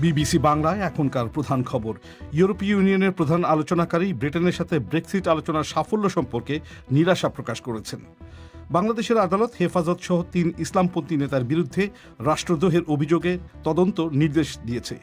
BBC বাংলায় এখনকার প্রধান খবর। ইউরোপীয় ইউনিয়নের প্রধান আলোচনাকারী ব্রিটেনের সাথে ব্রেক্সিট আলোচনার সাফল্য সম্পর্কে নিরাশা প্রকাশ করেছেন। বাংলাদেশের আদালত হেফাজত সহ ৩ ইসলামপন্থী নেতার বিরুদ্ধে রাষ্ট্রদ্রোহের অভিযোগে তদন্ত নির্দেশ দিয়েছে।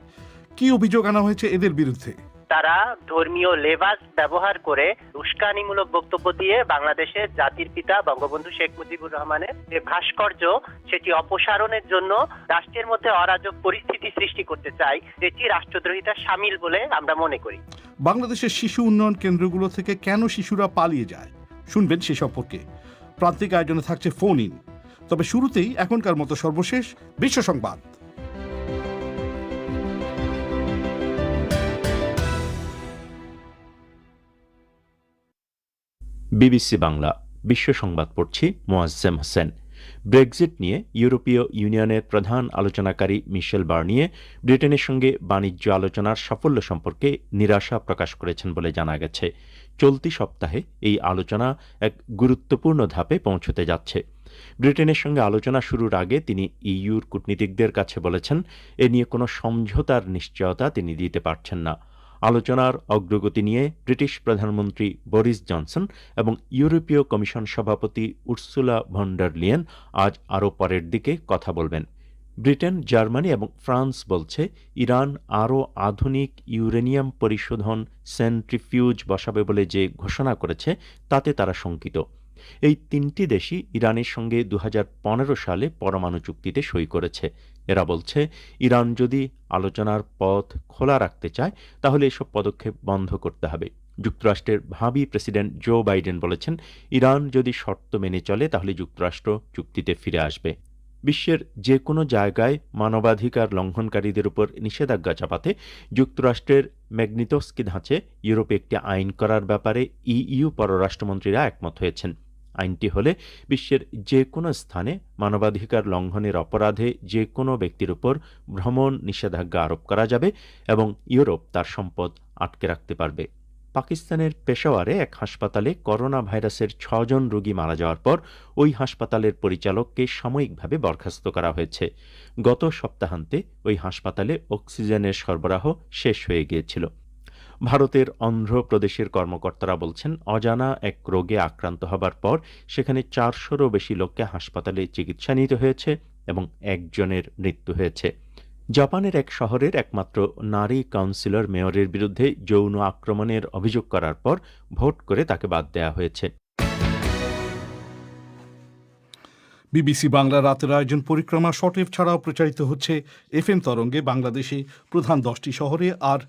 কি অভিযোগ আনা হয়েছে এদের বিরুদ্ধে? তারা ধর্মীয় লেবাস ব্যবহার করে উস্কানিমূলক বক্তব্য দিয়ে বাংলাদেশের জাতির পিতা বঙ্গবন্ধু শেখ মুজিবুর রহমানের যে ভাস্কর্য সেটি অপসারণের জন্য রাষ্ট্রের মধ্যে অরাজক পরিস্থিতি সৃষ্টি করতে চায়, যেটি রাষ্ট্রদ্রোহিতা শামিল বলে আমরা মনে করি। বাংলাদেশের শিশু উন্নয়ন কেন্দ্রগুলো থেকে কেন শিশুরা পালিয়ে যায় শুনবেন সে সম্পর্কে। প্রান্তিক আয়োজনে থাকছে ফোন ইন। তবে শুরুতেই এখনকার মতো সর্বশেষ বিশ্ব সংবাদ। বিবিসি বাংলা বিশ্ব সংবাদ পড়ছি মোয়াজ্জেম হোসেন। ব্রেক্সিট নিয়ে ইউরোপীয় ইউনিয়নের প্রধান আলোচনাকারী মিশেল বার্নিয়ে ব্রিটেনের সঙ্গে বাণিজ্য আলোচনার সাফল্য সম্পর্কে নিরাশা প্রকাশ করেছেন বলে জানা গেছে। চলতি সপ্তাহে এই আলোচনা এক গুরুত্বপূর্ণ ধাপে পৌঁছতে যাচ্ছে। ব্রিটেনের সঙ্গে আলোচনা শুরুর আগে তিনি ইইউর কূটনীতিকদের কাছে বলেছেন, এ নিয়ে কোনো সমঝোতার নিশ্চয়তা তিনি দিতে পারছেন না। আলোচনার অগ্রগতি নিয়ে ব্রিটিশ প্রধানমন্ত্রী বরিস জনসন এবং ইউরোপীয় কমিশন সভাপতি উর্সুলা ভন ডার লিয়েন আজ আরও পরের দিকে কথা বলবেন। ব্রিটেন, জার্মানি এবং ফ্রান্স বলছে, ইরান আরও আধুনিক ইউরেনিয়াম পরিশোধন সেন্ট্রিফিউজ বসাবে বলে যে ঘোষণা করেছে তাতে তারা শঙ্কিত। এই 3টি দেশই ইরানের সঙ্গে 2015 সালে পরমাণু চুক্তিতে সই করেছে। এরা বলছে, ইরান যদি আলোচনার পথ খোলা রাখতে চায় তাহলে এসব পদক্ষেপ বন্ধ করতে হবে। যুক্তরাষ্ট্রের ভাবি প্রেসিডেন্ট জো বাইডেন বলেছেন, ইরান যদি শর্ত মেনে চলে তাহলে যুক্তরাষ্ট্র চুক্তিতে ফিরে আসবে। বিশ্বের যে কোনো জায়গায় মানবাধিকার লঙ্ঘনকারীদের উপর নিষেধাজ্ঞা চাপাতে যুক্তরাষ্ট্রের ম্যাগনিতস্কি ধাঁচে ইউরোপে একটি আইন করার ব্যাপারে ইইউ পররাষ্ট্রমন্ত্রীরা একমত হয়েছেন। আইনটি হলে বিশ্বের যে কোনো স্থানে মানবাধিকার লঙ্ঘনের অপরাধে যে কোনো ব্যক্তির উপর ভ্রমণ নিষেধাজ্ঞা আরোপ করা যাবে এবং ইউরোপ তার সম্পদ আটকে রাখতে পারবে। পাকিস্তানের পেশাওয়ারে এক হাসপাতালে করোনা ভাইরাসের 6 জন রোগী মারা যাওয়ার পর ওই হাসপাতালের পরিচালককে সাময়িকভাবে বরখাস্ত করা হয়েছে। গত সপ্তাহান্তে ওই হাসপাতালে অক্সিজেনের সরবরাহ শেষ হয়ে গিয়েছিল। ভারতের অন্ধ্রপ্রদেশের কর্মকর্তারা বলছেন, অজানা এক রোগে আক্রান্ত হবার পর সেখানে 400-রও বেশি লোককে হাসপাতালে চিকিৎসা নিতে হয়েছে এবং একজনের মৃত্যু হয়েছে। জাপানের এক শহরের একমাত্র নারী কাউন্সিলর মেয়রের বিরুদ্ধে যৌন আক্রমণের অভিযোগ করার পর ভোট করে তাকে বাদ দেওয়া হয়েছে। বিবিসি বাংলা রাতের আয়োজন পরিক্রমা শর্টওয়েভ ছাড়াও প্রচারিত হচ্ছে এফএম তরঙ্গে বাংলাদেশে প্রধান 10টি শহরে, আর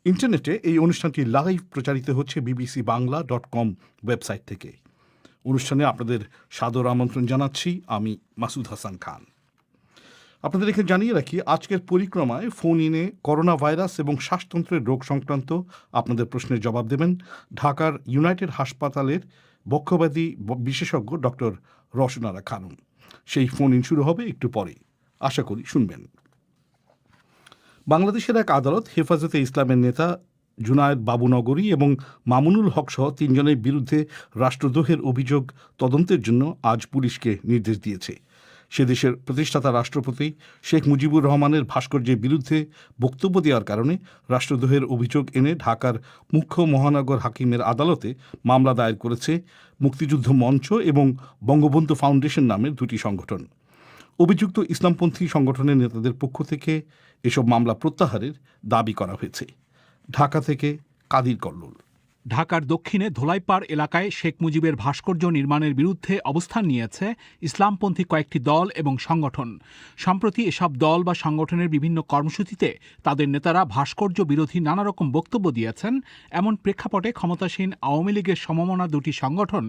ইন্টারনেটে এই অনুষ্ঠানটি লাইভ প্রচারিত হচ্ছে bbcbangla.com ওয়েবসাইট থেকে। অনুষ্ঠানে আপনাদের সাদর আমন্ত্রণ জানাচ্ছি আমি মাসুদ হাসান খান। আপনাদের এখানে জানিয়ে রাখি, আজকের পরিক্রমায় ফোন ইনে করোনা ভাইরাস এবং শ্বাসতন্ত্রের রোগ সংক্রান্ত আপনাদের প্রশ্নের জবাব দেবেন ঢাকার ইউনাইটেড হাসপাতালের বক্ষব্যাধি বিশেষজ্ঞ ডক্টর রওশন খানম। সেই ফোন ইন শুরু হবে একটু পরে, আশা করি শুনবেন। বাংলাদেশের এক আদালত হেফাজতে ইসলামের নেতা জুনায়েদ বাবুনগরী এবং মামুনুল হক সহ 3 জনের বিরুদ্ধে রাষ্ট্রদ্রোহের অভিযোগ তদন্তের জন্য আজ পুলিশকে নির্দেশ দিয়েছে। সে দেশের প্রতিষ্ঠাতা রাষ্ট্রপতি শেখ মুজিবুর রহমানের ভাস্কর্যের বিরুদ্ধে বক্তব্য দেওয়ার কারণে রাষ্ট্রদ্রোহের অভিযোগ এনে ঢাকার মুখ্য মহানগর হাকিমের আদালতে মামলা দায়ের করেছে মুক্তিযুদ্ধ মঞ্চ এবং বঙ্গবন্ধু ফাউন্ডেশন নামের 2টি সংগঠন। অভিযুক্ত ইসলামপন্থী সংগঠনের নেতাদের পক্ষ থেকে এসব মামলা প্রত্যাহারের দাবি করা হয়েছে। ঢাকা থেকে কাদির কল্লোল। ঢাকার দক্ষিণে ধোলাইপাড় এলাকায় শেখ মুজিবের ভাস্কর্য নির্মাণের বিরুদ্ধে অবস্থান নিয়েছে ইসলামপন্থী কয়েকটি দল এবং সংগঠন। সম্প্রতি এসব দল বা সংগঠনের বিভিন্ন কর্মসূচিতে তাদের নেতারা ভাস্কর্য বিরোধী নানা রকম বক্তব্য দিয়েছেন। এমন প্রেক্ষাপটে ক্ষমতাসীন আওয়ামী লীগের সমমনা 2টি সংগঠন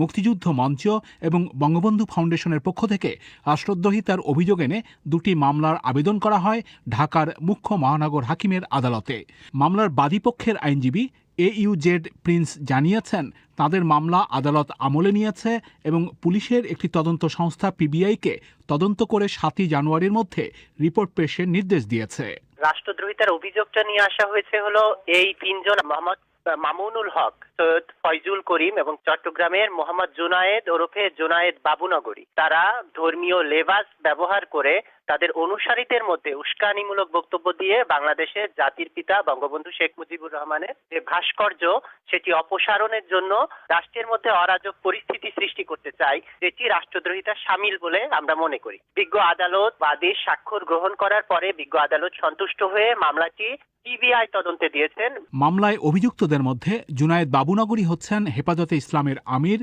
মুক্তিযুদ্ধ মঞ্চ এবং বঙ্গবন্ধু ফাউন্ডেশনের পক্ষ থেকে রাষ্ট্রদ্রোহিতার অভিযোগ এনে 2টি মামলার আবেদন করা হয় ঢাকার মুখ্য মহানগর হাকিমের আদালতে। মামলার বাদীপক্ষের আইনজীবী AUZ প্রিন্স জানিয়েছেন, তাদের মামলা আদালত আমলে নিয়েছে এবং পুলিশের একটি তদন্ত সংস্থা PBI-কে তদন্ত করে 7ই জানুয়ারির মধ্যে রিপোর্ট পেশের নির্দেশ দিয়েছে। রাষ্ট্রদ্রোহিতার অভিযোগটা নিয়ে আসা হয়েছে হলো এই 3 জন মোহাম্মদ মামুনুল হক, সৈয়দ ফয়জুল করিম এবং চট্টগ্রামের মোহাম্মদ জুনায়েদ ওরফে জুনায়েদ বাবুনগরী, তারা ধর্মীয় লেবাস ব্যবহার করে তাদের অনুসারীদের মধ্যে উস্কানিমূলক বক্তব্য দিয়ে বাংলাদেশের জাতির পিতা বঙ্গবন্ধু শেখ মুজিবুর রহমানের যে ভাস্কর্য সেটি অপসারণের জন্য রাষ্ট্রের মধ্যে অরাজক পরিস্থিতি সৃষ্টি করতে চায়, যেটি রাষ্ট্রদ্রোহিতা শামিল বলে আমরা মনে করি। বিজ্ঞ আদালত বাদীর স্বাক্ষর গ্রহণ করার পরে বিজ্ঞ আদালত সন্তুষ্ট হয়ে মামলাটি সিবিআই তদন্তে দিয়েছেন। মামলায় অভিযুক্তদের মধ্যে জুনায়েদ বাবুনগরী হচ্ছেন হেফাজতে ইসলামের আমির,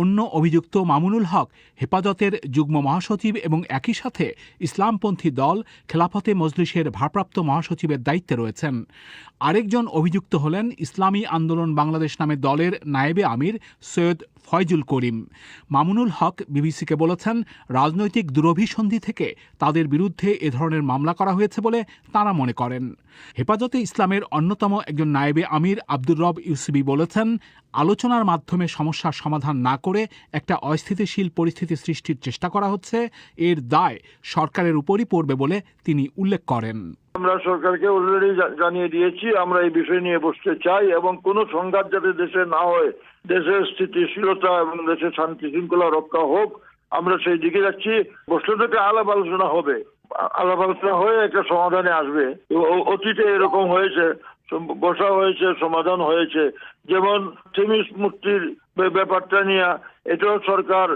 অন্য অভিযুক্ত মামুনুল হক হেফাজতের যুগ্ম মহাসচিব এবং একই সাথে ইসলামপন্থী দল খেলাফতে মজলিসের ভারপ্রাপ্ত মহাসচিবের দায়িত্বে রয়েছেন। আরেকজন অভিযুক্ত হলেন ইসলামী আন্দোলন বাংলাদেশ নামে দলের নায়েবে আমির সৈয়দ ফয়জুল করিম। মামুনুল হক বিবিসিকে বলেছেন, রাজনৈতিক দুরভিসন্ধি থেকে তাদের বিরুদ্ধে এ ধরনের মামলা করা হয়েছে বলে তাঁরা মনে করেন। হেফাজতে ইসলামের অন্যতম একজন নায়েবে আমির আব্দুর রব ইউসুফী বলেছেন, আলোচনার মাধ্যমে সমস্যার সমাধান না করে একটা অস্থিতিশীল পরিস্থিতি সৃষ্টির চেষ্টা করা হচ্ছে, এর দায় সরকারের উপরই পড়বে বলে তিনি উল্লেখ করেন। আমরা সরকারকে অলরেডি জানিয়ে দিয়েছি আমরা এই বিষয় নিয়ে বসতে চাই এবং কোনো সংঘাত যাতে দেশে না হয়, দেশের স্থিতিশীলতা এবং দেশের শান্তি শৃঙ্খলা রক্ষা হোক, আমরা সেই দিকে যাচ্ছি। বসলে থেকে আলাপ আলোচনা হবে, আলাপ আলোচনা হয়ে একটা সমাধানে আসবে। অতীতে এরকম হয়েছে, বসা হয়েছে, সমাধান হয়েছে। যেমন তিমিস মূর্তির ব্যাপারটা নিয়ে এটাও সরকার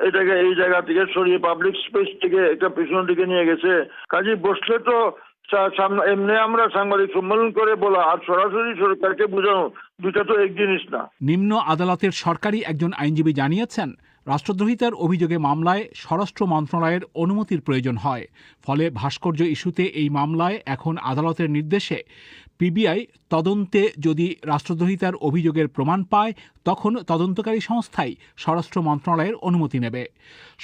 এটাকে এই জায়গা থেকে সরিয়ে পাবলিক স্পেস থেকে একটা পিছনের দিকে নিয়ে গেছে। কাজে বসলে তো এমনি আমরা সাংবাদিক সম্মেলন করে বলা আর সরাসরি সরকারকে বোঝানো, দুটা তো এক জিনিস না। নিম্ন আদালতের সরকারি একজন আইনজীবী জানিয়েছেন, রাষ্ট্রদ্রোহিতার অভিযোগে মামলায় স্বরাষ্ট্র মন্ত্রণালয়ের অনুমতির প্রয়োজন হয়। ফলে ভাস্কর্য ইস্যুতে এই মামলায় এখন আদালতের নির্দেশে পিবিআই তদন্তে যদি রাষ্ট্রদ্রোহিতার অভিযোগের প্রমাণ পায়, তখন তদন্তকারী সংস্থাই স্বরাষ্ট্র মন্ত্রণালয়ের অনুমতি নেবে।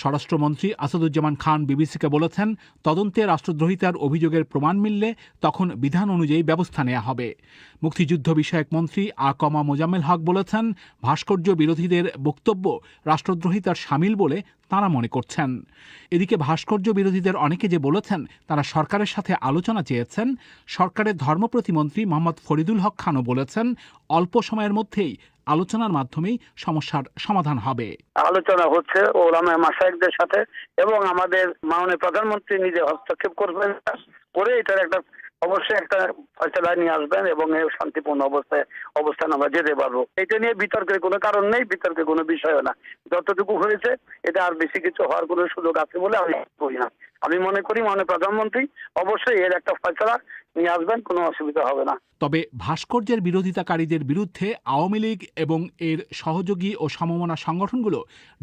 স্বরাষ্ট্রমন্ত্রী আসাদুজ্জামান খান বিবিসিকে বলেছেন, তদন্তে রাষ্ট্রদ্রোহিতার অভিযোগের প্রমাণ মিললে তখন বিধান অনুযায়ী ব্যবস্থা নেওয়া হবে। মুক্তিযুদ্ধ বিষয়ক মন্ত্রী আ.ক.ম মোজাম্মেল হক বলেছেন, ভাস্কর্য বিরোধীদের বক্তব্য রাষ্ট্রদ্রোহিতার শামিল বলে তাঁরা মনে করছেন। এদিকে ভাস্কর্য বিরোধীদের অনেকে যে বলেছেন তারা সরকারের সাথে আলোচনা চেয়েছেন, সরকারের ধর্ম প্রতিমন্ত্রী মোহাম্মদ ফরিদুল হক খানও বলেছেন, অল্প সময়ের মধ্যেই আলোচনার মাধ্যমেই সমস্যার সমাধান হবে। আলোচনা হচ্ছে ওলামা মাশায়েখদের সাথে এবং আমাদের মাননীয় প্রধানমন্ত্রী নিজে হস্তক্ষেপ করবেন, করে এটার একটা অবশ্যই একটা ফয়সালা নিয়ে আসবেন এবং শান্তিপূর্ণ অবস্থান আমরা যেতে পারবো। এটা নিয়ে বিতর্কের কোনো কারণ নেই, বিতর্কের কোনো বিষয় না। যতটুকু হয়েছে এটা আর বেশি কিছু হওয়ার কোনো সুযোগ আছে বলে আমি করি না। আমি মনে করি মাননীয় প্রধানমন্ত্রী অবশ্যই এর একটা ফয়সালা নিয়ে আসবেন, কোনো অসুবিধা হবে না। তবে ভাস্কর্যের বিরোধিতাকারীদের বিরুদ্ধে আওয়ামী লীগ এবং এর সহযোগী ও সমমনা সংগঠনগুলো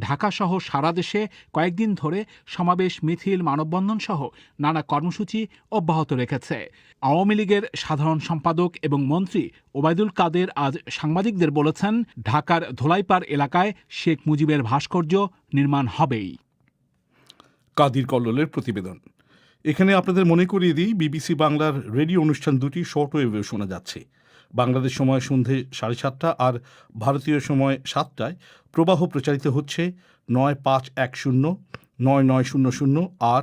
ঢাকাসহ সারা দেশে কয়েকদিন ধরে সমাবেশ, মিছিল, মানববন্ধন সহ নানা কর্মসূচি অব্যাহত রেখেছে। আওয়ামী লীগের সাধারণ সম্পাদক এবং মন্ত্রী ওবায়দুল কাদের আজ সাংবাদিকদের বলেছেন, ঢাকার ধোলাইপাড় এলাকায় শেখ মুজিবের ভাস্কর্য নির্মাণ হবেই। কাদির কল্লোলের প্রতিবেদন। এখানে আপনাদের মনে করিয়ে দিই, বিবিসি বাংলার রেডিও অনুষ্ঠান দুটি শর্ট ওয়েভে শোনা যাচ্ছে। বাংলাদেশ সময় সন্ধে 7:30 আর ভারতীয় সময় 7টায় প্রবাহ প্রচারিত হচ্ছে 9510, 9900 আর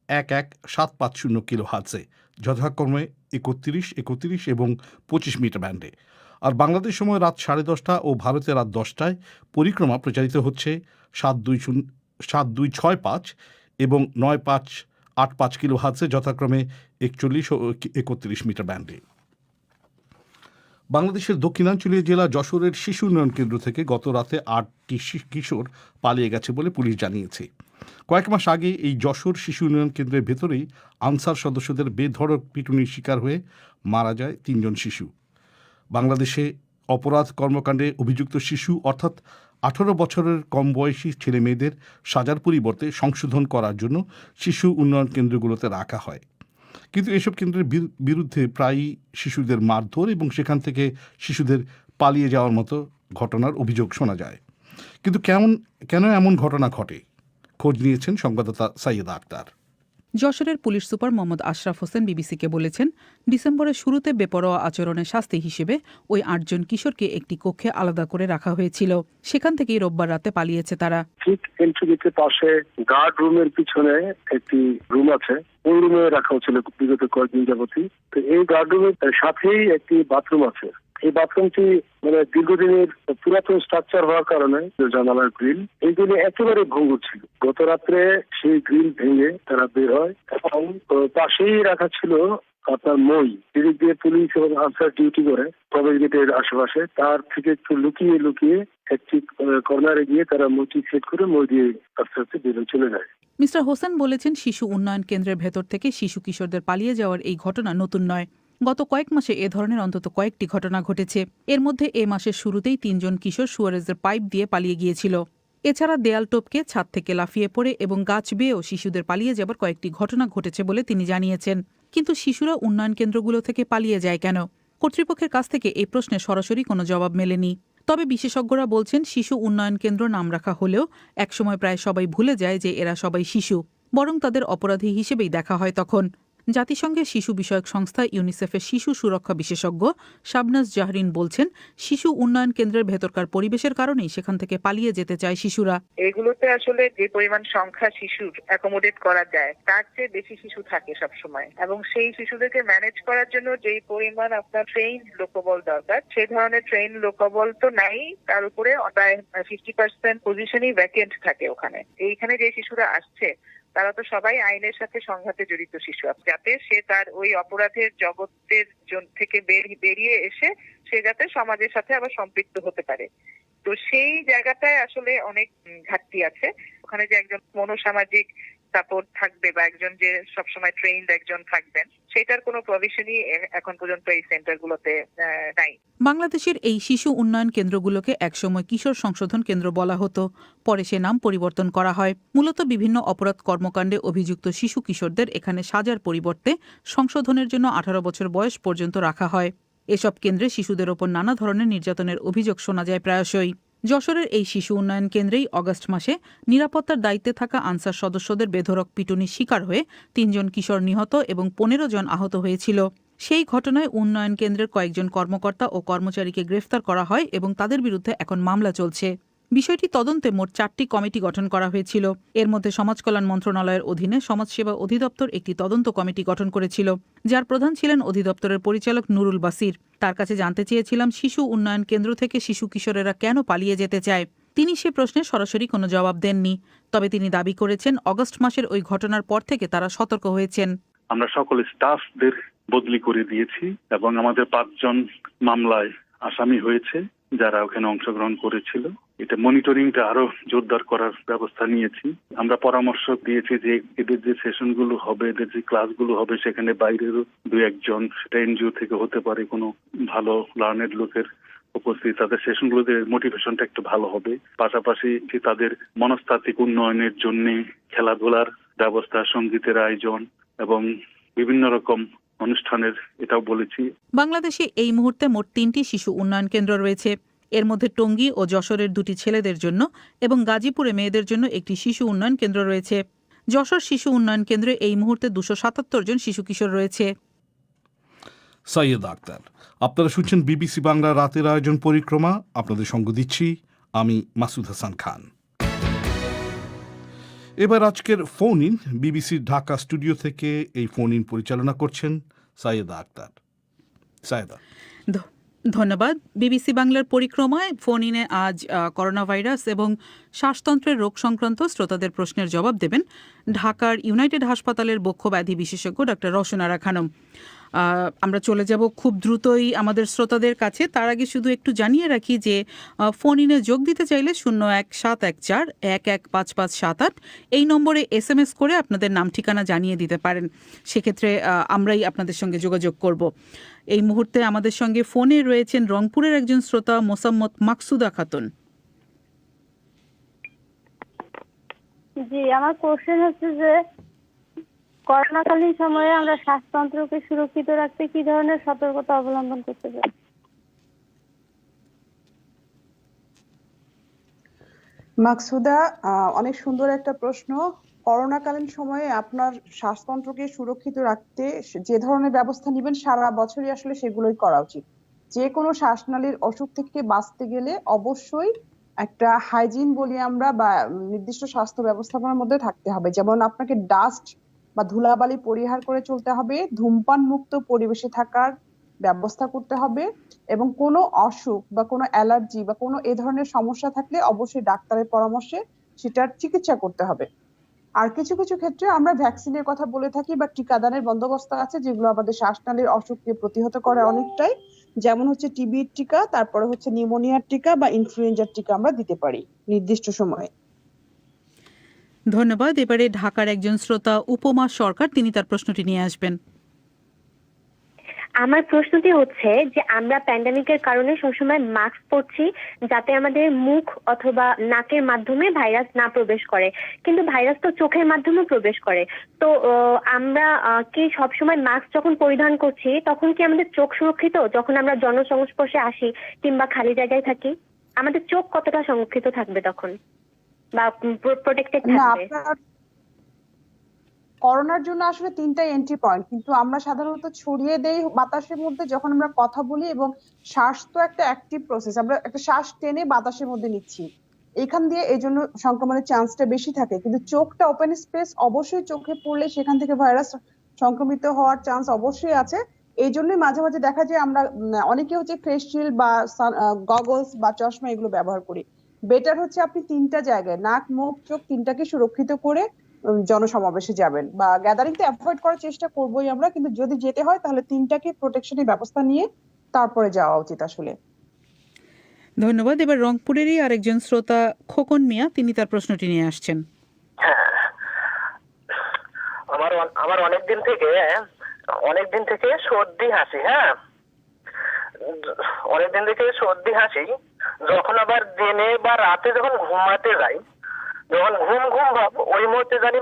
11750 কিলোহার্টজে, যথাক্রমে 31, 31 এবং 25 মিটার ব্যান্ডে। আর বাংলাদেশ সময় রাত 10:30 ও ভারতে রাত 10টায় পরিক্রমা প্রচারিত হচ্ছে 7265 এবং 9585 কিলোহার্টজে, যথাক্রমে 41 ও 31 মিটার ব্যান্ডে। বাংলাদেশের দক্ষিণাঞ্চলীয় জেলা যশোরের শিশু উন্নয়ন কেন্দ্র থেকে গত রাতে 8টি কিশোর পালিয়ে গেছে বলে পুলিশ জানিয়েছে। কয়েক মাস আগে এই যশোর শিশু উন্নয়ন কেন্দ্রের ভেতরেই আনসার সদস্যদের বেধড়ক পিটুনির শিকার হয়ে মারা যায় 3 জন শিশু। বাংলাদেশে অপরাধ কর্মকাণ্ডে অভিযুক্ত শিশু অর্থাৎ 18 বছরের কম বয়সী ছেলে মেয়েদের সাজার পরিবর্তে সংশোধন করার জন্য শিশু উন্নয়ন কেন্দ্রগুলোতে রাখা হয়। কিন্তু এসব কেন্দ্রের বিরুদ্ধে প্রায়ই শিশুদের মারধর এবং সেখান থেকে শিশুদের পালিয়ে যাওয়ার মতো ঘটনার অভিযোগ শোনা যায়। কিন্তু কেন এমন ঘটনা ঘটে, খোঁজ নিয়েছেন সংবাদদাতা সাইয়েদা আক্তার। যশোরের পুলিশ সুপার মোহাম্মদ আশরাফ হোসেন বিবিসিকে বলেছেন, ডিসেম্বরের শুরুতে বেপরোয়া আচরণের শাস্তি হিসেবে ওই 8 জন কিশোরকে একটি কক্ষে আলাদা করে রাখা হয়েছিল। সেখান থেকেই রোববার রাতে পালিয়েছে তারা। ঠিক এন্ট্রিগেটের পাশে গার্ড রুমের পিছনে একটি রুম আছে, ওই রুমে রাখা হচ্ছিল বিগত কয়েকদিন যাবতই। তো এই গার্ড রুমের সাথেই একটি বাথরুম আছে। এই বাথরুমটি মানে দীর্ঘদিনের পুরাতন স্ট্রাকচার হওয়ার কারণে জানালার গ্রিল এইগুলি একেবারে ভঙ্গুর ছিল। গত রাত্রে সেই গ্রিল ভেঙে তারা বের হয় এবং পাশেই রাখা ছিল আপনার মই, যেদিক দিয়ে পুলিশ এবং আনসার ডিউটি করে প্রবেশ গেটের আশেপাশে, তার থেকে একটু লুকিয়ে লুকিয়ে একটি কর্নারে গিয়ে তারা মইটি সেট করে মই দিয়ে আস্তে আস্তে বেরিয়ে চলে যায়। মিস্টার হোসেন বলেছেন, শিশু উন্নয়ন কেন্দ্রের ভেতর থেকে শিশু কিশোরদের পালিয়ে যাওয়ার এই ঘটনা নতুন নয়। গত কয়েক মাসে এ ধরনের অন্তত কয়েকটি ঘটনা ঘটেছে। এর মধ্যে এ মাসের শুরুতেই 3 জন কিশোর সুয়ারেজের পাইপ দিয়ে পালিয়ে গিয়েছিল। এছাড়া দেয়াল টপকে ছাদ থেকে লাফিয়ে পড়ে এবং গাছ বেয়েও শিশুদের পালিয়ে যাবার কয়েকটি ঘটনা ঘটেছে বলে তিনি জানিয়েছেন। কিন্তু শিশুরা উন্নয়ন কেন্দ্রগুলো থেকে পালিয়ে যায় কেন? কর্তৃপক্ষের কাছ থেকে এই প্রশ্নে সরাসরি কোনো জবাব মেলেনি। তবে বিশেষজ্ঞরা বলছেন, শিশু উন্নয়ন কেন্দ্র নাম রাখা হলেও একসময় প্রায় সবাই ভুলে যায় যে এরা সবাই শিশু, বরং তাদের অপরাধী হিসেবেই দেখা হয় তখন। জাতিসংঘের শিশু বিষয়ক সংস্থা ইউনিসেফের শিশু সুরক্ষা বিশেষজ্ঞ শাবনাজ জাহরিন বলছেন, শিশু উন্নয়ন কেন্দ্রের ভেতরকার পরিবেশের কারণেই সেখান থেকে পালিয়ে যেতে চায় শিশুরা। এগুলোতে আসলে যে পরিমাণ সংখ্যা শিশুর অ্যাকোমোডেট করা যায় তার চেয়ে বেশি শিশু থাকে সব সময়, এবং সেই শিশুদেরকে ম্যানেজ করার জন্য যেই পরিমাণ আপনার ট্রেইন লোকবল দরকার, সেই ধরনের ট্রেইন লোকবল তো নাই। তার উপরে প্রায় 50% পজিশনই ভ্যাকেন্ট থাকে ওখানে। এইখানে যে শিশুরা আসছে তারা তো সবাই আইনের সাথে সংঘাতে জড়িত শিশু, যাতে সে তার ওই অপরাধের জগতের থেকে বেরিয়ে এসে সে যাতে সমাজের সাথে আবার সম্পৃক্ত হতে পারে। তো সেই জায়গাটায় আসলে অনেক ঘাটতি আছে। ওখানে যে একজন মনোসামাজিক সাপোর্ট থাকবে বা একজন যে সবসময় ট্রেইনড একজন থাকবেন, সেটার কোনো প্রভিশনই এখন পর্যন্ত এই সেন্টারগুলোতে নাই। বাংলাদেশের এই শিশু উন্নয়ন কেন্দ্রগুলোকে একসময় কিশোর সংশোধন কেন্দ্র বলা হতো। পরে সে নাম পরিবর্তন করা হয়। মূলত বিভিন্ন অপরাধ কর্মকাণ্ডে অভিযুক্ত শিশু কিশোরদের এখানে সাজার পরিবর্তে সংশোধনের জন্য 18 বছর বয়স পর্যন্ত রাখা হয়। এসব কেন্দ্রে শিশুদের ওপর নানা ধরনের নির্যাতনের অভিযোগ শোনা যায় প্রায়শই। যশোরের এই শিশু উন্নয়ন কেন্দ্রেই অগাস্ট মাসে নিরাপত্তার দায়িত্বে থাকা আনসার সদস্যদের বেধড়ক পিটুনির শিকার হয়ে 3 জন কিশোর নিহত এবং 15 জন আহত হয়েছিল। সেই ঘটনায় উন্নয়ন কেন্দ্রের কয়েকজন কর্মকর্তা ও কর্মচারীকে গ্রেফতার করা হয় এবং তাদের বিরুদ্ধে এখন মামলা চলছে। বিষয়টি তদন্তে মোট 4টি কমিটি গঠন করা হয়েছিল। এর মধ্যে সমাজকল্যাণ মন্ত্রণালয়ের অধীনে সমাজসেবা অধিদপ্তর একটি তদন্ত কমিটি গঠন করেছিল, যার প্রধান ছিলেন অধিদপ্তরের পরিচালক নুরুল বাসির। তার কাছে জানতে চেয়েছিলাম, শিশু উন্নয়ন কেন্দ্র থেকে শিশু কিশোরেরা কেন পালিয়ে যেতে চায়। তিনি সে প্রশ্নে সরাসরি কোনো জবাব দেননি। তবে তিনি দাবি করেছেন, অগস্ট মাসের ওই ঘটনার পর থেকে তারা সতর্ক হয়েছেন। আমরা সকল স্টাফদের বদলি করে দিয়েছি এবং আমাদের 5 জন মামলায় আসামি হয়েছে যারা ওখানে অংশগ্রহণ করেছিল। এটা মনিটরিংটা আরো জোরদার করার ব্যবস্থা নিয়েছি। আমরা পরামর্শ দিয়েছি যে এদের যে সেশনগুলো হবে, এদের যে ক্লাসগুলো হবে, সেখানে বাইরেরও 2-1 জন, সেটা এনজিও থেকে হতে পারে, কোনো ভালো লার্নেড লোকের উপস্থিত, তাদের সেশনগুলোতে মোটিভেশনটা একটু ভালো হবে। পাশাপাশি তাদের মনস্তাত্ত্বিক উন্নয়নের জন্য খেলাধুলার ব্যবস্থা, সঙ্গীতের আয়োজন এবং বিভিন্ন রকম অনুষ্ঠানের এটাও বলেছি। বাংলাদেশে এই মুহূর্তে মোট 3টি শিশু উন্নয়ন কেন্দ্র রয়েছে। এর মধ্যে টঙ্গী ও যশোরের 2টি ছেলেদের জন্য এবং গাজীপুরে মেয়েদের জন্য একটি শিশু উন্নয়ন কেন্দ্র রয়েছে। যশোর শিশু উন্নয়ন কেন্দ্রে এই মুহূর্তে 277 জন শিশু কিশোর রয়েছে। সাইয়েদ আক্তার। আপনারা শুনছেন বিবিসি বাংলা রাতের আয়োজন পরিক্রমা। আপনাদের সঙ্গ দিচ্ছি আমি মাসুদ হাসান খান। এবার আজকের ফোন ইন বিবিসির ঢাকা স্টুডিও থেকে এই ফোন ইন পরিচালনা করছেন সাইয়েদা আক্তার। সাইয়েদা। ধন্যবাদ। বিবিসি বাংলার পরিক্রমায় ফোন ইনে আজ করোনা ভাইরাস এবং শ্বাসতন্ত্রের রোগ সংক্রান্ত শ্রোতাদের প্রশ্নের জবাব দেবেন ঢাকার ইউনাইটেড হাসপাতালের বক্ষ ব্যাধি বিশেষজ্ঞ ডক্টর রওশন আরা খানম। আমরা চলে যাব খুব দ্রুতই আমাদের শ্রোতাদের কাছে। তার আগে শুধু একটু জানিয়ে রাখি যে ফোন ইনে যোগ দিতে চাইলে 01-714-115578 এই নম্বরে SMS করে আপনাদের নাম ঠিকানা জানিয়ে দিতে পারেন। সেক্ষেত্রে আমরাই আপনাদের সঙ্গে যোগাযোগ করব। এই মুহূর্তে আমাদের সঙ্গে ফোনে রয়েছেন রংপুরের একজন শ্রোতা মোসাম্মত মাকসুদা খাতুন। জি, আমার কোশ্চেন হচ্ছে যে করোনাকালীন সময়ে আমরা শ্বাসতন্ত্রকে সুরক্ষিত রাখতে কি ধরনের সতর্কতা অবলম্বন করতে পারি? মাকসুদা, অনেক সুন্দর একটা প্রশ্ন। করোনাকালীন সময়ে আপনার শ্বাসতন্ত্রকে সুরক্ষিত রাখতে যে ধরনের ব্যবস্থা নেবেন সারা বছরই আসলে সেগুলোই করা উচিত। যে কোনো শ্বাসনালীর অসুখ থেকে বাঁচতে গেলে অবশ্যই একটা হাইজিন বলি আমরা বা নির্দিষ্ট স্বাস্থ্য ব্যবস্থাপনার মধ্যে থাকতে হবে। যেমন আপনাকে ডাস্ট বা ধুলাবালি পরিহার করে চলতে হবে, ধূমপান মুক্ত পরিবেশে থাকার ব্যবস্থা করতে হবে এবং কোনো অসুখ বা কোনো অ্যালার্জি বা কোনো এ ধরনের সমস্যা থাকলে অবশ্যই ডাক্তারের পরামর্শে সেটার চিকিৎসা করতে হবে। আর কিছু কিছু ক্ষেত্রে আমরা ভ্যাকসিনের কথা বলে থাকি বা টিকাদানের বন্দোবস্ত আছে যেগুলো আমাদের শ্বাসনালীর অসুখকে প্রতিহত করে অনেকটাই, যেমন হচ্ছে টিবির টিকা, তারপরে হচ্ছে নিউমোনিয়ার টিকা বা ইনফ্লুয়েঞ্জার টিকা আমরা দিতে পারি নির্দিষ্ট সময়ে। ধন্যবাদ। এবারে ঢাকার একজন শ্রোতা উপমা সরকার, তিনি তার প্রশ্নটি নিয়ে আসবেন। আমার প্রশ্নটি হচ্ছে যে আমরা প্যান্ডেমিকের কারণে সবসময় মাস্ক পরছি যাতে আমাদের মুখ অথবা নাকের মাধ্যমে ভাইরাস না প্রবেশ করে, কিন্তু ভাইরাস তো চোখের মাধ্যমে প্রবেশ করে। তো আমরা কি সবসময় মাস্ক যখন পরিধান করছি তখন কি আমাদের চোখ সুরক্ষিত যখন আমরা জনসংস্পর্শে আসি কিংবা খালি জায়গায় থাকি? আমাদের চোখ কতটা সংরক্ষিত থাকবে তখন বা প্রোটেক্টেড না, থাকবে? আপনার করোনার জন্য আসলে 3টাই এন্ট্রি পয়েন্ট, কিন্তু আমরা সাধারণত ছড়িয়ে দেই বাতাসের মধ্যে যখন আমরা কথা বলি, এবং শ্বাস তো একটা অ্যাক্টিভ প্রসেস, আমরা একটা শ্বাস টেনে বাতাসের মধ্যে নিচ্ছি, এখান দিয়ে এই জন্য সংক্রমণের চান্সটা বেশি থাকে। কিন্তু চোখটা ওপেন স্পেস, অবশ্যই চোখে পড়লে সেখান থেকে ভাইরাস সংক্রমিত হওয়ার চান্স অবশ্যই আছে। এই জন্যই মাঝে মাঝে দেখা যায় আমরা অনেকে হচ্ছে ফেস শিল্ড বা গগলস বা চশমা এগুলো ব্যবহার করি। বেটার হচ্ছে আপনি 3টা জায়গায় নাক মুখ চোখ 3টাকে সুরক্ষিত করে জনসমাবেশে যাবেন বা গ্যাদারিং তো অ্যাভয়েড করার চেষ্টা করবোই আমরা, কিন্তু যদি যেতে হয় তাহলে 3টাকে প্রোটেকশনের ব্যবস্থা নিয়ে তারপরে যাওয়া উচিত আসলে। ধন্যবাদ। এবার রংপুরেরই আরেকজন শ্রোতা খোকন মিয়া, তিনি তার প্রশ্নটি নিয়ে আসছেন। আমার অনেকদিন থেকে সর্দি হাসি, হ্যাঁ অনেকদিন থেকে সর্দি হাসি, যখন আবার দিনে বা রাতে যখন ঘুমাতে যাই, যখন ঘুম ভাব ওই মুহূর্তে জানি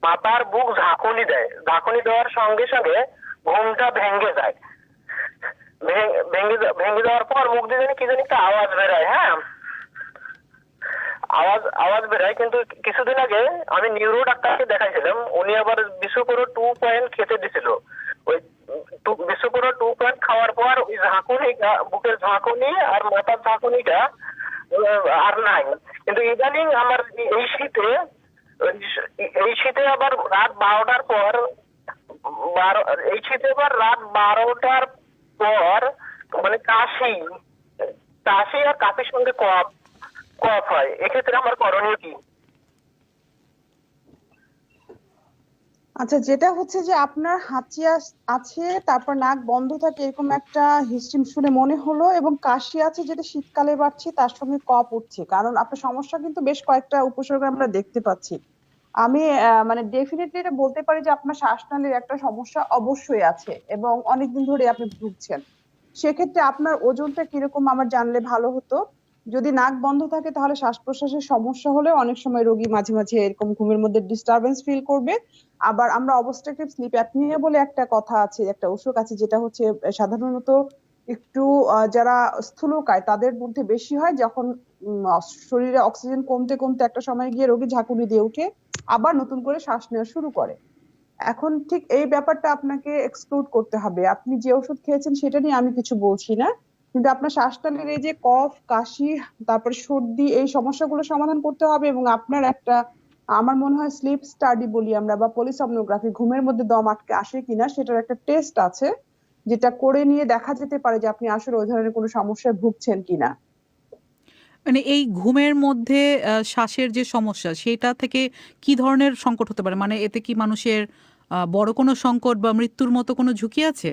মাথার বুক ঝাঁকুনি দেওয়ার সঙ্গে সঙ্গে ঘুমটা ভেঙে যায়। ভেঙে যাওয়ার পর মুখ দিয়ে জানি কি জানি একটা আওয়াজ বেরোয়, হ্যাঁ আওয়াজ বেরোয়। কিন্তু কিছুদিন আগে আমি নিউরো ডাক্তারকে দেখাইছিলাম, উনি আবার বিশ্বপুরো 2 পয়েন্ট খেতে দিছিল। ওই বিশ্বপুরো 2 পয়েন্ট খাওয়ার পর ওই ঝাঁকুনিটা, বুকের ঝাঁকুনি আর মাথার ঝাঁকুনিটা আর নাই। কিন্তু ইদানিং আমার এই শীতে আবার রাত 12টার পর মানে কাশি আর কাশির সঙ্গে কফ হয়। এক্ষেত্রে আমার করণীয় কি? আচ্ছা, যেটা হচ্ছে যে আপনার হাঁচি আছে, তারপর নাক বন্ধ থাকে, এরকম একটা হিস্ট্রি শুনে মনে হলো, এবং কাশি আছে যেটা শীতকালে বাড়ছে, তার সঙ্গে কফ উঠছে, কারণ আপনার সমস্যা কিন্তু বেশ কয়েকটা উপসর্গ আমরা দেখতে পাচ্ছি। আমি মানে ডেফিনেটলি এটা বলতে পারি যে আপনার শ্বাসনালীর একটা সমস্যা অবশ্যই আছে এবং অনেকদিন ধরে আপনি ভুগছেন। সেক্ষেত্রে আপনার ওজনটা কিরকম আমার জানলে ভালো হতো। যদি নাক বন্ধ থাকে তাহলে শ্বাস প্রশ্বাসের সমস্যা হলে অনেক সময় রোগী মাঝে মাঝে এরকম ঘুমের মধ্যে ডিস্টারবেন্স ফিল করবে। আবার আমরা অবস্ট্রাকটিভ স্লিপ অ্যাপনিয়া বলে একটা কথা আছে, একটা অসুখ আছে, যেটা হচ্ছে সাধারণত একটু যারা স্থূলকায় তাদের মধ্যে বেশি হয়, যখন শরীরে অক্সিজেন কমতে কমতে একটা সময় গিয়ে রোগী ঝাঁকুনি দিয়ে উঠে আবার নতুন করে শ্বাস নেওয়া শুরু করে। এখন ঠিক এই ব্যাপারটা আপনাকে এক্সক্লুড করতে হবে। আপনি যে ওষুধ খেয়েছেন সেটা নিয়ে আমি কিছু বলছি না, কিন্তু আপনার শ্বাসনালীর এই যে কফ, কাশি, তারপরে সর্দি, এই সমস্যাগুলো সমাধান করতে হবে। এবং আপনার একটা, আমার মনে হয় স্লিপ স্টাডি বলি আমরা, বা পলিসomnography, ঘুমের মধ্যে দম আটকে আসে কিনা সেটার একটা টেস্ট আছে, যেটা করে নিয়ে দেখা যেতে পারে যে আপনি আসলে ওই ধরনের কোনো সমস্যায় ভুগছেন কিনা। মানে এই ঘুমের মধ্যে শ্বাসের যে সমস্যা, সেটা থেকে কি ধরনের সংকট হতে পারে? মানে এতে কি মানুষের বড় কোনো সংকট বা মৃত্যুর মতো কোনো ঝুঁকি আছে?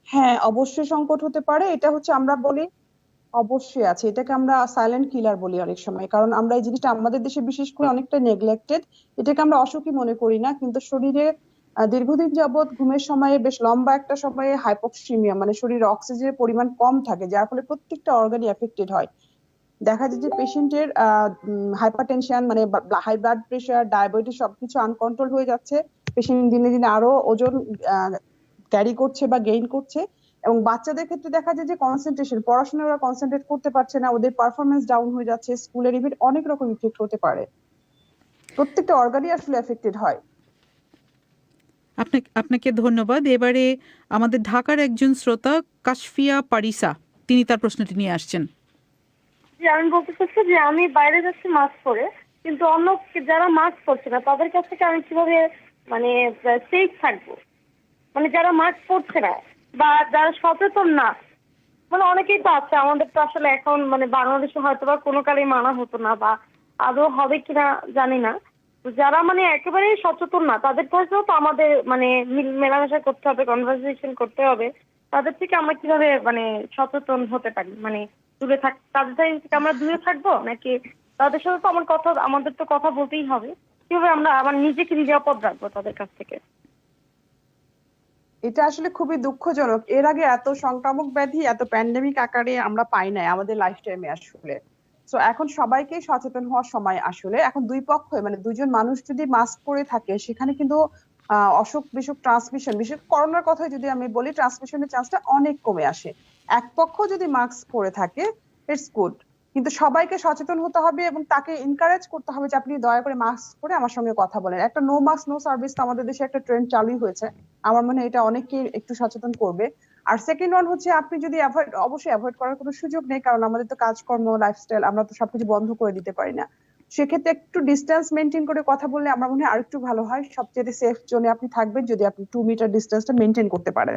হ্যাঁ, অবশ্যই সংকট হতে পারে। এটা হচ্ছে আমরা বলি, অবশ্যই আছে, এটাকে আমরা সাইলেন্ট কিলার বলি অনেক সময়, কারণ আমরা এই জিনিসটা আমাদের দেশে বিশেষ করে অনেকটা নেগলেক্টেড। এটাকে আমরা অসুখই মনে করি না, কিন্তু শরীরে দীর্ঘদিন যাবত ঘুমের সময়ে বেশ লম্বা একটা সময়ে হাইপোক্সিমিয়া, মানে শরীরে অক্সিজেনের পরিমাণ কম থাকে, যার ফলে প্রত্যেকটা অর্গানই এফেক্টেড হয়। দেখা যায় যে পেশেন্টের হাইপারটেনশন, মানে হাই ব্লাড প্রেশার, ডায়াবেটিস সবকিছু আনকন্ট্রোল হয়ে যাচ্ছে। পেশেন্ট দিনে দিনে আরো ওজন ক্যারি করছে বা গেইন করছে। এবং বাচ্চাদের ক্ষেত্রে দেখা যায় যে কনসেন্ট্রেশন, পড়াশোনায় ওরা কনসেন্ট্রেট করতে পারছে না, ওদের পারফরমেন্স ডাউন হয়ে যাচ্ছে, স্কুলের ইভেন্ট অনেক রকম ইফেক্ট হতে পারে। প্রত্যেকটা অর্গানই আসলে এফেক্টেড হয়। আপনাকে ধন্যবাদ। এবারে আমাদের ঢাকার একজন শ্রোতা কাশফিয়া পারিসা, তিনি তার প্রশ্নটি নিয়ে আসছেন। আমি বলতে চাচ্ছি যে আমি বাইরে যাচ্ছি মাস্ক পরে, কিন্তু অন্য যারা মাস্ক পরছে না তাদের কাছ থেকে আমি কিভাবে মানে সেফ থাকবো? মানে যারা মাস্ক পরছে না বা যারা সচেতন না, মানে অনেকেই তো আছে, আমাদের তো আসলে এখন মানে বাংলাদেশে হয়তো বা কোনো কালেই মানা হতো না বা আদৌ হবে কিনা জানি না। তো যারা মানে একেবারেই সচেতন না, তাদের কাছেও তো আমাদের মানে মেলামেশা করতে হবে, কনভারসেশন করতে হবে। তাদের থেকে আমরা কিভাবে মানে সচেতন হতে পারি, মানে দূরে তাদের থেকে আমরা দূরে থাকবো নাকি তাদের সাথে তো আমাদের তো কথা বলতেই হবে। কিভাবে আমরা আমার নিজেকে নিরাপদ রাখবো তাদের কাছ থেকে? এটা আসলে খুবই দুঃখজনক। এর আগে এত সংক্রামক ব্যাধি এত প্যান্ডেমিক আকারে আমরা পাই নাই আমাদের লাইফ টাইমে আসলে। তো এখন সবাইকে সচেতন হওয়ার সময় আসলে। এখন দুই পক্ষ মানে দুইজন মানুষ যদি মাস্ক পরে থাকে সেখানে কিন্তু অসুখ বিসুখ ট্রান্সমিশন, বিশেষ করোনার কথা যদি আমি বলি, ট্রান্সমিশনের চান্সটা অনেক কমে আসে। এক পক্ষ যদি মাস্ক পরে থাকে ইটস গুড, কিন্তু সবাইকে সচেতন হতে হবে এবং তাকে এনকারেজ করতে হবে যে আপনি দয়া করে মাস্ক পরে আমার সঙ্গে কথা বলেন। একটা নো মাস্ক নো সার্ভিস তো আমাদের দেশে একটা ট্রেন্ড চালুই হয়েছে। আমার মনে হয় এটা অনেককে একটু সচেতন করবে। আর সেকেন্ড ওয়ান হচ্ছে আপনি যদি অবশ্যই অ্যাভয়েড করার কোনো সুযোগ নেই, কারণ আমাদের তো কাজকর্ম লাইফস্টাইল আমরা তো সবকিছু বন্ধ করে দিতে পারি না। সেক্ষেত্রে একটু ডিস্টেন্স মেনটেন করে কথা বললে আমার মনে হয় আরেকটু ভালো হয়। সবচেয়ে সেফ জোনে আপনি থাকবেন যদি আপনি 2 মিটার ডিস্টেন্সটা মেনটেন করতে পারেন।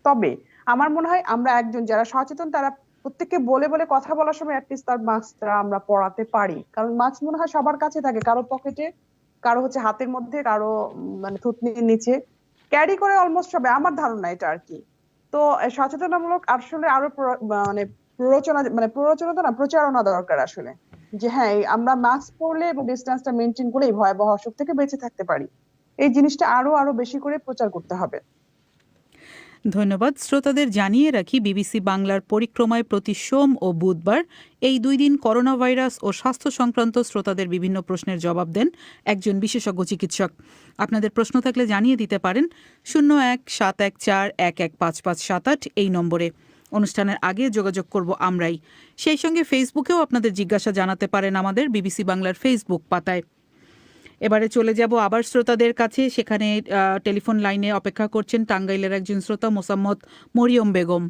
তবে আমার মনে হয় আমরা একজন যারা সচেতন তারা প্রত্যেককে বলে বলে কথা বলার সময় অ্যাটলিস্ট তার মাস্কটা আমরা পরাতে পারি, কারণ মাস্ক মনে হয় সবার কাছে থাকে, কারো পকেটে, কারো হচ্ছে হাতের মধ্যে, কারো মানে থুতনির নিচে ক্যারি করে অলমোস্ট সবাই, আমার ধারণা এটা আর কি। তো সচেতনামূলক আসলে আরো মানে প্রচারণা দরকার আসলে, যে হ্যাঁ আমরা মাস্ক পরলে এবং ডিস্টেন্সটা মেনটেন করে এই ভয়াবহ অসুখ থেকে বেঁচে থাকতে পারি। এই জিনিসটা আরো বেশি করে প্রচার করতে হবে। ধন্যবাদ। শ্রোতাদের জানিয়ে রাখি, বিবিসি বাংলার পরিক্রমায় প্রতি সোম ও বুধবার এই 2 দিন করোনা ভাইরাস ও স্বাস্থ্য সংক্রান্ত শ্রোতাদের বিভিন্ন প্রশ্নের জবাব দেন একজন বিশেষজ্ঞ চিকিৎসক। আপনাদের প্রশ্ন থাকলে জানিয়ে দিতে পারেন 0171411557 এই নম্বরে। অনুষ্ঠানের আগে যোগাযোগ করব আমরাই। সেই সঙ্গে ফেসবুকেও আপনাদের জিজ্ঞাসা জানাতে পারেন আমাদের বিবিসি বাংলার ফেসবুক পাতায়। এবারে চলে যাব আবার শ্রোতাদের কাছে। সেখানে টেলিফোন লাইনে অপেক্ষা করছেন টাঙ্গাইলের একজন শ্রোতা মোসাম্মদ মরিয়ম বেগম।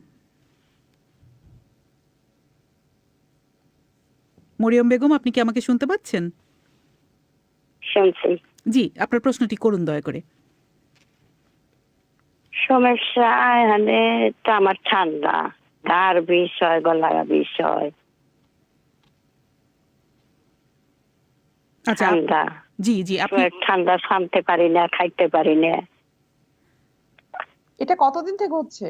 মরিয়ম বেগম, আপনি কি আমাকে শুনতে পাচ্ছেন? শুনছি। জি, আপনার প্রশ্নটি করুন দয়া করে। সমস্যা এখানে তো আমার ঠান্ডা, ঘাড় বিষয়, গলা বিষয়, আচ্ছা, ঠান্ডা। জি জি, আপনি ঠান্ডা থামতে পারি না, খাইতে পারি না। এটা কতদিন থেকে হচ্ছে?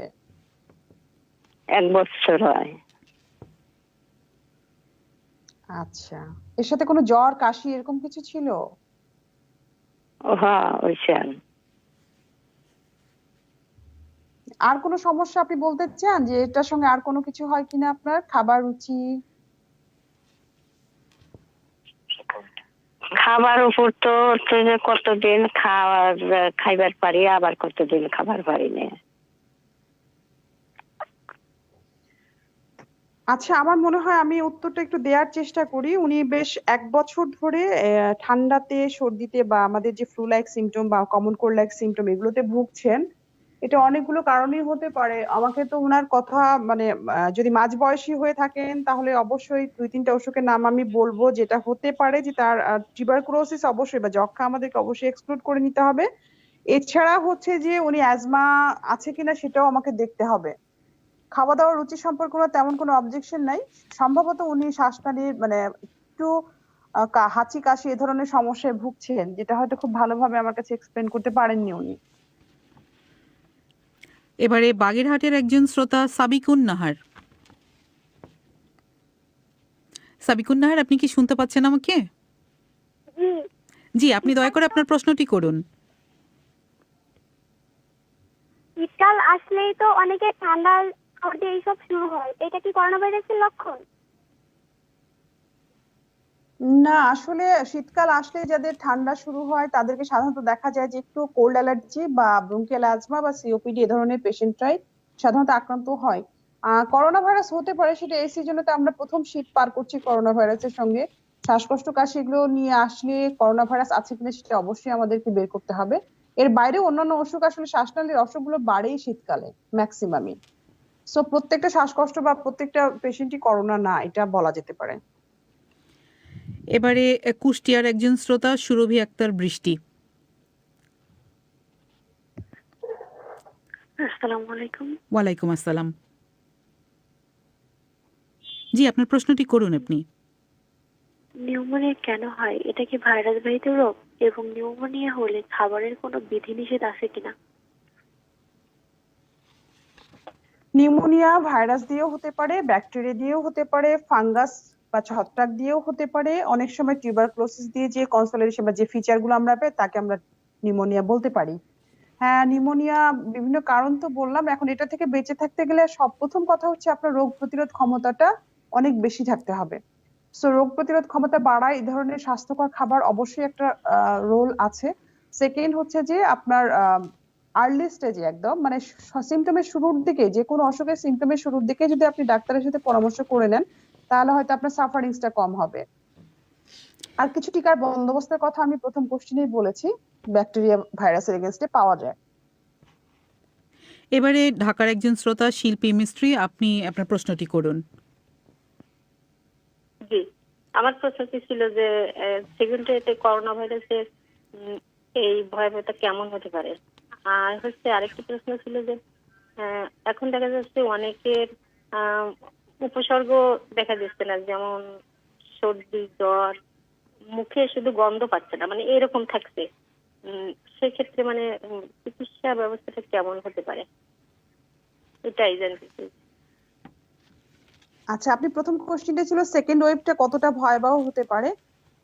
1 বছর হয়। আচ্ছা, এর সাথে কোনো জ্বর কাশি এরকম কিছু ছিল? হ্যাঁ, হয়েছে। আর কোনো সমস্যা আপনি বলতে চান যে এটার সঙ্গে আর কোনো কিছু হয় কিনা আপনার? খাবার রুচি? খাবার উপর তো হচ্ছে যে কতদিন খাইবার পারি, আবার কতদিন খাবার পারি না। আচ্ছা, আমার মনে হয় আমি উত্তরটা একটু দেওয়ার চেষ্টা করি। উনি বেশ 1 বছর ধরে ঠান্ডাতে, সর্দিতে বা আমাদের যে ফ্লু লাইক সিমটম বা কমন কোল্ড লাইক সিমটম এগুলোতে ভুগছেন। এটা অনেকগুলো কারণেই হতে পারে। আমাকে তো ওনার কথা মানে যদি মাঝবয়সী হয়ে থাকেন তাহলে অবশ্যই 2-3টা অসুখের নাম আমি বলবো, যেটা হতে পারে যে তার টিউবারকুলোসিস অবশ্যই বা যক্ষ্মা আমাদেরকে অবশ্যই এক্সক্লুড করে নিতে হবে। এছাড়া হচ্ছে যে উনি অ্যাজমা আছে কিনা সেটাও আমাকে দেখতে হবে। খাওয়া দাওয়ার রুচি সম্পর্কে ওনার তেমন কোনো অবজেকশন নাই। সম্ভবত উনি শ্বাসনালীর মানে একটু হাঁচি কাশি এ ধরনের সমস্যায় ভুগছেন, যেটা হয়তো খুব ভালোভাবে আমার কাছে এক্সপ্লেন করতে পারেননি উনি। এবারে বাগেরহাটের একজন শ্রোতা সাবিকুন নাহার। সাবিকুন নাহার, আপনি কি শুনতে পাচ্ছেন আমাকে? জি, আপনি দয়া করে আপনার প্রশ্নটি করুন। শীতকাল আসলেই তো অনেকে ঠান্ডা সর্দি এইসব শুরু হয়, এটা কি করোনা ভাইরাসের লক্ষণ? না, আসলে শীতকাল আসলে যাদের ঠান্ডা শুরু হয় তাদেরকে সাধারণত দেখা যায় যে একটু কোল্ড অ্যালার্জি বা ব্রঙ্কিয়াল অ্যাজমা বা সিওপিডি এ ধরনের পেশেন্টরাই সাধারণত আক্রান্ত হয়। করোনা ভাইরাস হতে পারে, সেটা এই সিজনেতে আমরা প্রথম শীত পার করছি করোনা ভাইরাসের সঙ্গে। শ্বাসকষ্ট কাশি এগুলো নিয়ে আসলে করোনা ভাইরাস আছে কিনা সেটা অবশ্যই আমাদেরকে বের করতে হবে। এর বাইরে অন্যান্য অসুখ, আসলে শ্বাসনালীর অসুখগুলো বাড়েই শীতকালে ম্যাক্সিমামই। সো প্রত্যেকটা শ্বাসকষ্ট বা প্রত্যেকটা পেশেন্টই করোনা না, এটা বলা যেতে পারে। এবারে কুষ্টিয়ার একজন শ্রোতা সুরভি আক্তার বৃষ্টি। আসসালামু আলাইকুম। ওয়ালাইকুম আসসালাম। জি, আপনার প্রশ্নটি করুন আপনি। নিউমোনিয়া কেন হয়? এটা কি ভাইরাস বাহিত রোগ? এবং নিউমোনিয়া হলে খাবারের কোনো বিধিনিষেধ আছে কিনা? নিউমোনিয়া ভাইরাস দিয়েও হতে পারে, ব্যাকটেরিয়া দিয়েও হতে পারে, ফাঙ্গাস বা ছত্রাক দিয়েও হতে পারে, অনেক সময় টিউবারকুলোসিস দিয়ে যে কনসোলিডেশন বা যে ফিচারগুলো আমরা পাই তাকে আমরা নিউমোনিয়া বলতে পারি। হ্যাঁ, নিউমোনিয়া বিভিন্ন কারণ তো বললাম। এখন এটা থেকে বেঁচে থাকতে গেলে প্রথম কথা হচ্ছে আপনার রোগ প্রতিরোধ ক্ষমতাটা অনেক বেশি থাকতে হবে। সো রোগ প্রতিরোধ ক্ষমতা বাড়ায় এই ধরনের স্বাস্থ্যকর খাবার অবশ্যই একটা রোল আছে। সেকেন্ড হচ্ছে যে আপনার আর্লি স্টেজে একদম মানে সিমটমের শুরুর দিকে, যে কোনো অসুখের সিমটমের শুরুর দিকে যদি আপনি ডাক্তারের সাথে পরামর্শ করে নেন তাহলে হয়তো আপনার সাফারিংসটা কম হবে। আর কিছু টিকার বন্দোবস্তের কথা আমি প্রথম কোশ্চেনেই বলেছি, ব্যাকটেরিয়া ভাইরাসের এগেইনস্টে পাওয়া যায়। এবারে ঢাকার একজন শ্রোতা শিল্পী মিস্ত্রি, আপনি আপনার প্রশ্নটি করুন। জি, আমার প্রশ্নটি ছিল যে সেকেন্ড ওয়েভে করোনা ভাইরাসের এই ভয়াবহতা কেমন হতে পারে? আর হচ্ছে আরেকটি প্রশ্ন ছিল যে এখন দেখা যাচ্ছে অনেকের উপসর্গ দেখা দিচ্ছে না, যেমন সর্দি, জ্বর, মুখে শুধু গন্ধ পাচ্ছে না, মানে এরকম থাকছে। সেক্ষেত্রে মানে চিকিৎসা ব্যবস্থাটা কেমন হতে পারে এটাই জানতে চাই। আচ্ছা, আপনি প্রথম কোশ্চেনটা ছিল সেকেন্ড ওয়েভটা কতটা ভয়াবহ হতে পারে।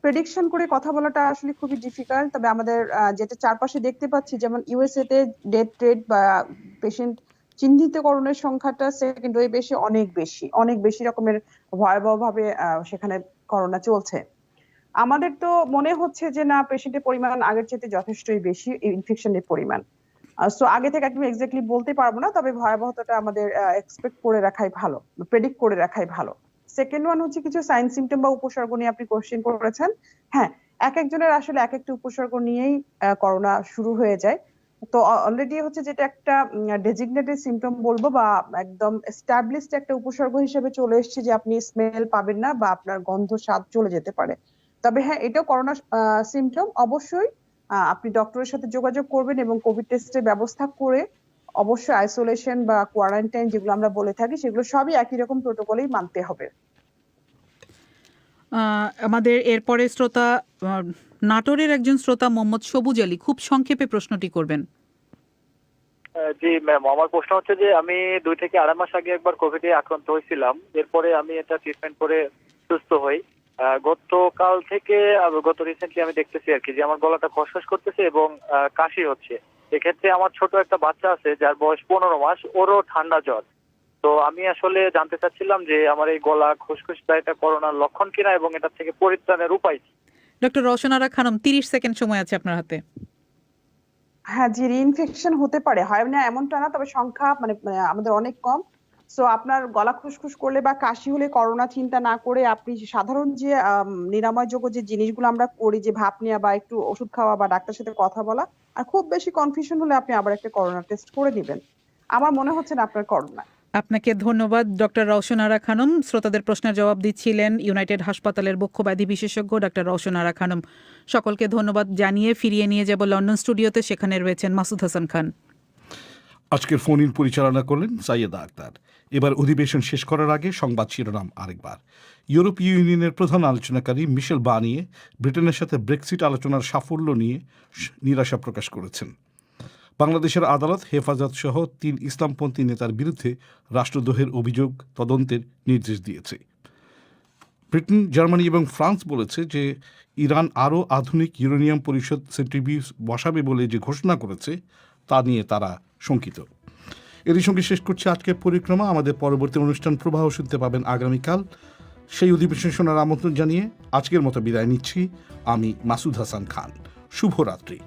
প্রেডিকশন করে কথা বলাটা আসলে খুবই ডিফিকাল্ট। তবে আমাদের যেটা চারপাশে দেখতে পাচ্ছি, যেমন ইউএসএ তে ডেথ রেট বা পেশেন্ট চিহ্নিতকরণের সংখ্যাটা সেকেন্ড ওয়েভ এসে অনেক বেশি রকমের ভয়াবহভাবে সেখানে করোনা চলছে। আমাদের তো মনে হচ্ছে যে না, পেশেন্টের পরিমাণ আগের চেয়ে যথেষ্টই বেশি, ইনফেকশনের পরিমাণ। সো আগে থেকে একদম এক্স্যাক্টলি বলতে পারবো না, তবে ভয়াবহতাটা আমাদের এক্সপেক্ট করে রাখাই ভালো, প্রেডিক্ট করে রাখাই ভালো। সেকেন্ড ওয়ান হচ্ছে কিছু সাইন সিমটম বা উপসর্গ নিয়ে আপনি কোশ্চেন করেছেন। হ্যাঁ, এক একজনের আসলে এক একটা উপসর্গ নিয়েই করোনা শুরু হয়ে যায়। তো অলরেডি হচ্ছে যেটা একটা ডেজিগনেটেড সিমটম বলবো বা একদম এস্টাবলিশড একটা উপসর্গ হিসেবে চলে এসেছে যে আপনি স্মেল পাবেন না বা আপনার গন্ধ স্বাদ চলে যেতে পারে। তবে হ্যাঁ, এটাও করোনা সিমটম। অবশ্যই আপনি ডক্টরের সাথে যোগাযোগ করবেন এবং কোভিড টেস্টের ব্যবস্থা করে অবশ্যই আইসোলেশন বা কোয়ারেন্টাইন যেগুলো আমরা বলে থাকি সেগুলো সবই একই রকম প্রোটোকলেই মানতে হবে। আমাদের এরপরে শ্রোতা নাটোরের একজন শ্রোতা মোহাম্মদ সবুজ আলী, খুব সংক্ষেপে প্রশ্নটি করবেন। জি ম্যাম, আমার প্রশ্ন হচ্ছে যে আমি 2 থেকে 2.5 মাস আগে একবার কোভিডে আক্রান্ত হয়েছিলাম। এরপরে আমি এটা ট্রিটমেন্ট করে সুস্থ হই। গতকাল থেকে গত রিসেন্টলি আমি দেখতেছি আর কি যে আমার গলাটা খসখস করতেছে এবং কাশি হচ্ছে। এক্ষেত্রে আমার ছোট একটা বাচ্চা আছে যার বয়স 15 মাস, ওরও ঠান্ডা জ্বর। তো আমি আসলে জানতে চাচ্ছিলাম যে আমার এই গলা খুসখুসটা এটা করোনার লক্ষণ কিনা এবং এটা থেকে পরিত্রাণের উপায় কি। ডক্টর রওশন আরা খানম, 30 সেকেন্ড সময় আছে আপনার হাতে। হ্যাঁ, যে রিইনফেকশন হতে পারে, হয় না এমনটা না, তবে সংখ্যা মানে আমাদের অনেক কম। সো আপনার গলা খুসখুস করলে বা কাশি হলে করোনা চিন্তা না করে আপনি সাধারণ যে নিরাময়যোগ্য যে জিনিসগুলো আমরা করি, যে ভাপ নেওয়া বা একটু ওষুধ খাওয়া বা ডাক্তারের সাথে কথা বলা, আর খুব বেশি কনফিউশন হলে আপনি আবার একটা করোনা টেস্ট করে নেবেন। আমার মনে হচ্ছে না আপনার করোনা। আপনাকে ধন্যবাদ ডক্টর রওশন আরা খানম। শ্রোতাদের প্রশ্নের জবাব দিচ্ছিলেন ইউনাইটেড হাসপাতালের বক্ষব্যাধি বিশেষজ্ঞ ডক্টর রওশন আরা খানম। সকলকে ধন্যবাদ জানিয়ে ফিরিয়ে নিয়ে যাব লন্ডন স্টুডিওতে, সেখানে রয়েছেন মাসুদ হাসান খান। আজকের ফোন ইন পরিচালনা করলেন সাইয়েদা আক্তার। এবার অধিবেশন শেষ করার আগে সংবাদ শিরোনাম আরেকবার। ইউরোপীয় ইউনিয়নের প্রধান আলোচনাকারী মিশেল বার্নিয়ে ব্রিটেনের সাথে ব্রেক্সিট আলোচনার সাফল্য নিয়ে নিরাশা প্রকাশ করেছেন। বাংলাদেশের আদালত হেফাজত সহ 3 ইসলামপন্থী নেতার বিরুদ্ধে রাষ্ট্রদ্রোহের অভিযোগ তদন্তের নির্দেশ দিয়েছে। ব্রিটেন, জার্মানি এবং ফ্রান্স বলেছে যে ইরান আরও আধুনিক ইউরেনিয়াম পরিষদ সেন্ট্রিফিউজ বসাবে বলে যে ঘোষণা করেছে তা নিয়ে তারা শঙ্কিত। এরই সঙ্গে শেষ করছে আজকের পরিক্রমা। আমাদের পরবর্তী অনুষ্ঠান প্রবাহ শুনতে পাবেন আগামীকাল। সেই অধিবেশন শোনার আমন্ত্রণ জানিয়ে আজকের মতো বিদায় নিচ্ছি আমি মাসুদ হাসান খান। শুভরাত্রি।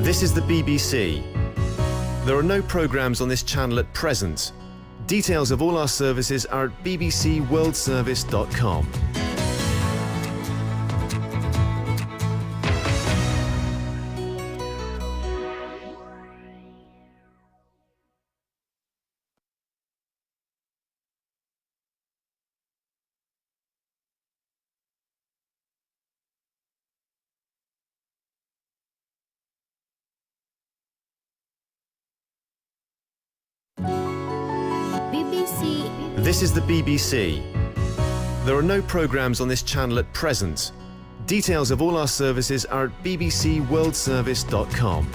This is the BBC. There are no programmes on this channel at present. Details of all our services are at bbcworldservice.com. BBC. This is the BBC. There are no programs on this channel at present. Details of all our services are at bbcworldservice.com.